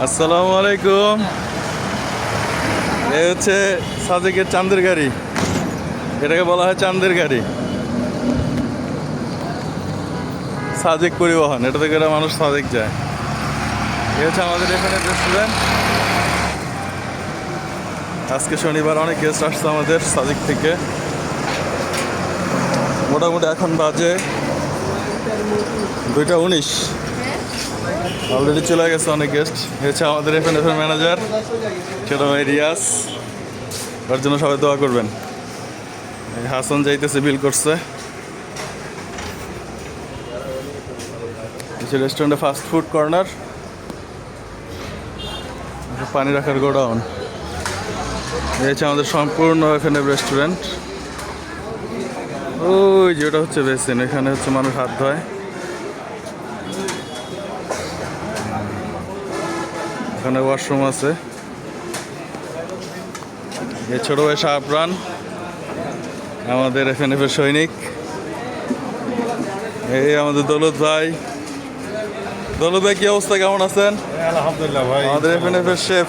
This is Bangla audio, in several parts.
আসসালামু আলাইকুম। এ হচ্ছে সাজেকের চাঁদের গাড়ি, এটাকে বলা হয় চাঁদের গাড়ি। সাজেক পরিবহন, এটা থেকে মানুষ সাজেক যায়। এ হচ্ছে আমাদের এখানে রেস্টুরেন্ট। আজকে শনিবার, অনেক গেস্ট আসছে আমাদের সাজেক থেকে। মোটামুটি এখন বাজে 2:19। অলরেডি চলে গেছে অনেক গেস্ট। হচ্ছে আমাদের এখানে ম্যানেজার ছোট ভাই রিয়াজ, ওর জন্য সবাই দোয়া করবেন। হাসান যাইতেছে, বিল করছে। রেস্টুরেন্টে ফাস্ট ফুড কর্নার, পানি রাখার গোডাউন। এই হচ্ছে আমাদের সম্পূর্ণ এখানে রেস্টুরেন্ট। ওই যেটা হচ্ছে বেসিন, এখানে হচ্ছে মানুষ হাত ধোয়। এখানে ওয়াশরুম আছে। এই ছোট ভাই শাহপ্রাণ, আমাদের এখানে সৈনিক। এই আমাদের দৌলত ভাই। দৌলত ভাই, কি অবস্থা, কেমন আছেন? আলহামদুলিল্লাহ ভাই। আমাদের এখানে শেফ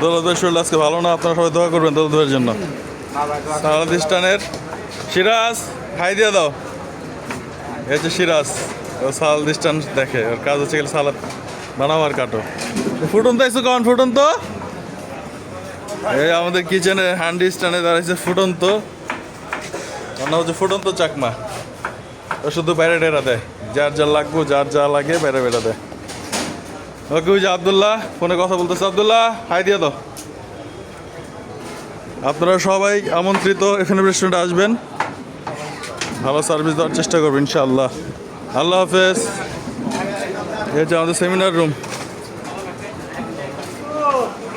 দৌলত ভাই শরীর আজকে ভালো না, আপনারা সবাই দোয়া করবেন দৌলত ভাইয়ের জন্য। সালাদিস্তানের সিরাজ, খাই দিয়ে দাও। এই হচ্ছে সিরাজ, ও সালাদিস্তান দেখে, ওর কাজ হচ্ছে গেলে সালাদ বানাও আর কাটো। ফুটন তো এসে কখন ফুটন্ত। এই আমাদের কিচেনে হ্যান্ডি স্ট্যান্ডে দাঁড়াইছে ফুটন্ত, রান্না হচ্ছে ফুটন্ত চাকমা। ও শুধু বাইরে টেরা দেয়, যার যা লাগবো, যার যা লাগে বাইরে বেড়া দেয়। ওকে, ওই যে আবদুল্লাহ ফোনে কথা বলতেছে। আবদুল্লাহ, হাই দিয়ে দাও। আপনারা সবাই আমন্ত্রিত, এখানে রেস্টুরেন্টে আসবেন, ভালো সার্ভিস দেওয়ার চেষ্টা করবেন ইনশাআল্লাহ। আল্লাহ হাফেজ। এই হচ্ছে আমাদের সেমিনার রুম।